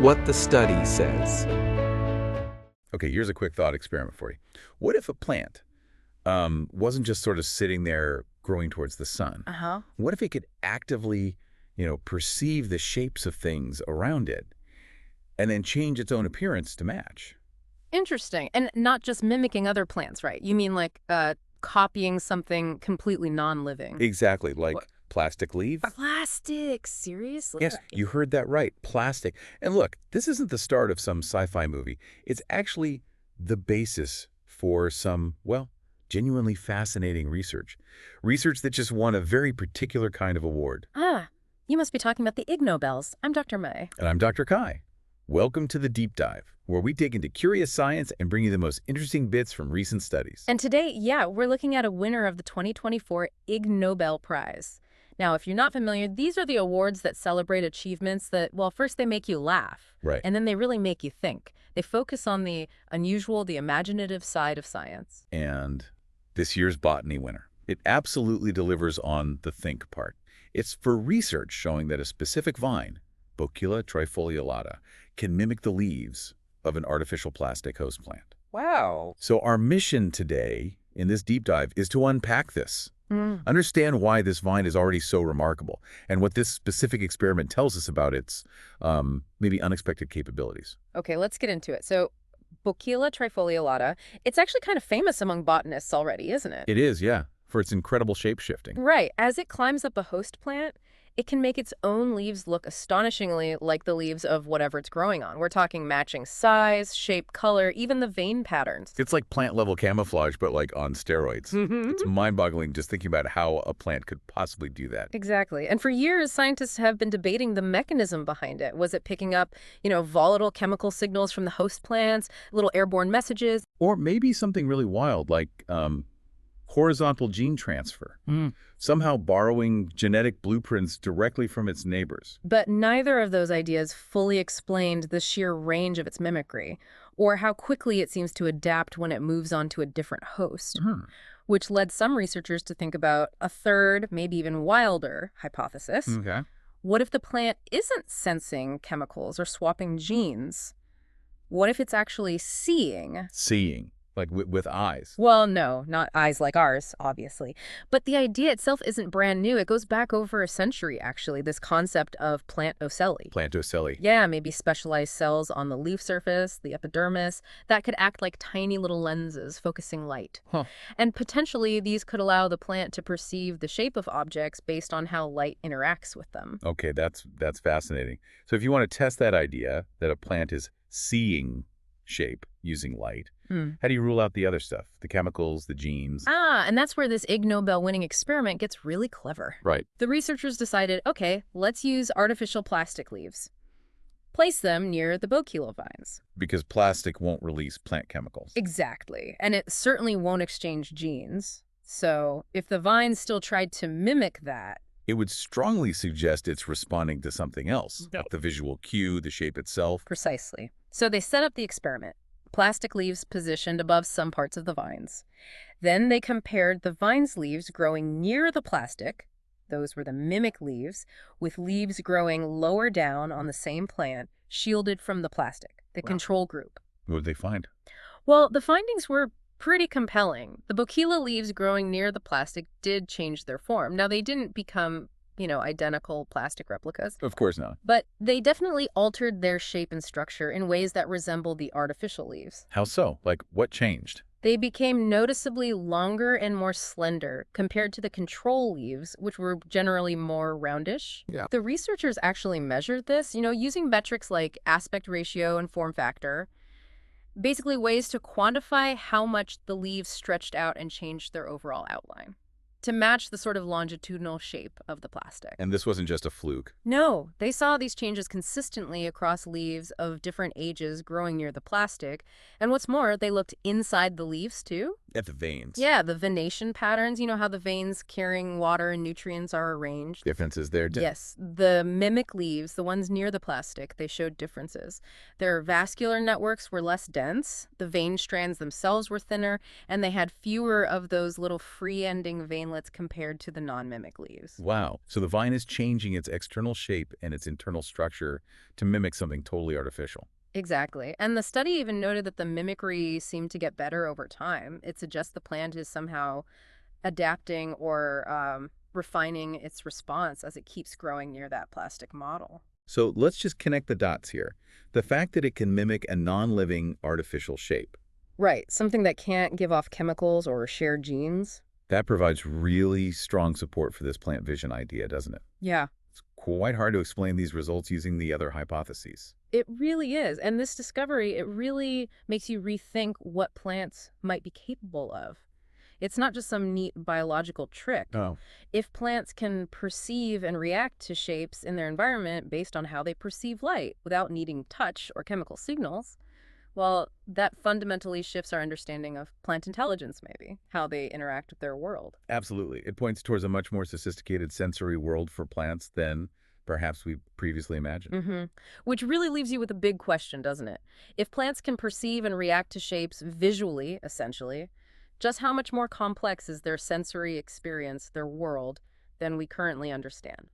What the study says. Okay, here's a quick thought experiment for you. What if a plant wasn't just sort of sitting there growing towards the sun? Uh-huh. What if it could actively, perceive the shapes of things around it and then change its own appearance to match? Interesting. And not just mimicking other plants, right? You mean like copying something completely non-living? Exactly, like What? plastic leaves? Plastic, seriously? Yes, you heard that right, plastic. And look, this isn't the start of some sci-fi movie. It's actually the basis for some, well, genuinely fascinating research. Research that just won a very particular kind of award. Ah, you must be talking about the Ig Nobels. I'm Dr. May. And I'm Dr. Kai. Welcome to the Deep Dive, where we dig into curious science and bring you the most interesting bits from recent studies. And today, we're looking at a winner of the 2024 Ig Nobel Prize. Now, if you're not familiar, these are the awards that celebrate achievements that, well, first they make you laugh. Right. And then they really make you think. They focus on the unusual, the imaginative side of science. And this year's Botany winner, it absolutely delivers on the think part. It's for research showing that a specific vine, Boquila trifoliolata, can mimic the leaves of an artificial plastic host plant. Wow. So our mission today in this deep dive is to unpack this. Understand why this vine is already so remarkable and what this specific experiment tells us about its maybe unexpected capabilities. Okay, let's get into it. So, Boquila trifoliolata, it's actually kind of famous among botanists already, isn't it? It is, yeah, for its incredible shape-shifting. Right. As it climbs up a host plant, it can make its own leaves look astonishingly like the leaves of whatever it's growing on. We're talking matching size, shape, color, even the vein patterns. It's like plant-level camouflage, but like on steroids. It's mind-boggling just thinking about how a plant could possibly do that. Exactly. And for years, scientists have been debating the mechanism behind it. Was it picking up, volatile chemical signals from the host plants, little airborne messages? Or maybe something really wild like horizontal gene transfer, somehow borrowing genetic blueprints directly from its neighbors. But neither of those ideas fully explained the sheer range of its mimicry, or how quickly it seems to adapt when it moves on to a different host, which led some researchers to think about a third, maybe even wilder, hypothesis. Okay. What if the plant isn't sensing chemicals or swapping genes? What if it's actually seeing? Seeing, like with eyes. Well, no, not eyes like ours, obviously. But the idea itself isn't brand new. It goes back over a century, actually, this concept of plant ocelli. Plant ocelli. Yeah, maybe specialized cells on the leaf surface, the epidermis, that could act like tiny little lenses focusing light. Huh. And potentially, these could allow the plant to perceive the shape of objects based on how light interacts with them. Okay, that's fascinating. So if you want to test that idea that a plant is seeing shape using light, how do you rule out the other stuff, the chemicals, the genes? And that's where this Ig Nobel winning experiment gets really clever. Right. The researchers decided, okay, let's use artificial plastic leaves. Place them near the Boquila vines. Because plastic won't release plant chemicals. Exactly. And it certainly won't exchange genes. So if the vines still tried to mimic that, It would strongly suggest it's responding to something else, like the visual cue, the shape itself. precisely. So they set up the experiment. Plastic leaves positioned above some parts of the vines. Then they compared the vine's leaves growing near the plastic, those were the mimic leaves, with leaves growing lower down on the same plant, shielded from the plastic, the control group. What would they find? Well, the findings were pretty compelling. The Boquila leaves growing near the plastic did change their form. Now, they didn't become, identical plastic replicas, Of course not. but they definitely altered their shape and structure in ways that resembled the artificial leaves. How so? Like, what changed? They became noticeably longer and more slender compared to the control leaves, which were generally more roundish. Yeah. The researchers actually measured this, using metrics like aspect ratio and form factor, basically ways to quantify how much the leaves stretched out and changed their overall outline to match the sort of longitudinal shape of the plastic. And this wasn't just a fluke. No, they saw these changes consistently across leaves of different ages growing near the plastic. And what's more, they looked inside the leaves too. At the veins. Yeah, the venation patterns, you know how the veins carrying water and nutrients are arranged? Differences there. Yes, the mimic leaves, the ones near the plastic, they showed differences. Their vascular networks were less dense, the vein strands themselves were thinner, and they had fewer of those little free-ending veinlets compared to the non-mimic leaves. Wow. So the vine is changing its external shape and its internal structure to mimic something totally artificial. Exactly. And the study even noted that the mimicry seemed to get better over time. It suggests the plant is somehow adapting or refining its response as it keeps growing near that plastic model. So let's just connect the dots here. The fact that it can mimic a non-living artificial shape. Right, something that can't give off chemicals or share genes. That provides really strong support for this plant vision idea, doesn't it? Yeah, It's quite hard to explain these results using the other hypotheses. it really is. And this discovery, it really makes you rethink what plants might be capable of. It's not just some neat biological trick. Oh. If plants can perceive and react to shapes in their environment based on how they perceive light without needing touch or chemical signals, well, that fundamentally shifts our understanding of plant intelligence, maybe, how they interact with their world. Absolutely. It points towards a much more sophisticated sensory world for plants than perhaps we previously imagined. Which really leaves you with a big question, doesn't it? If plants can perceive and react to shapes visually, essentially, just how much more complex is their sensory experience, their world, than we currently understand?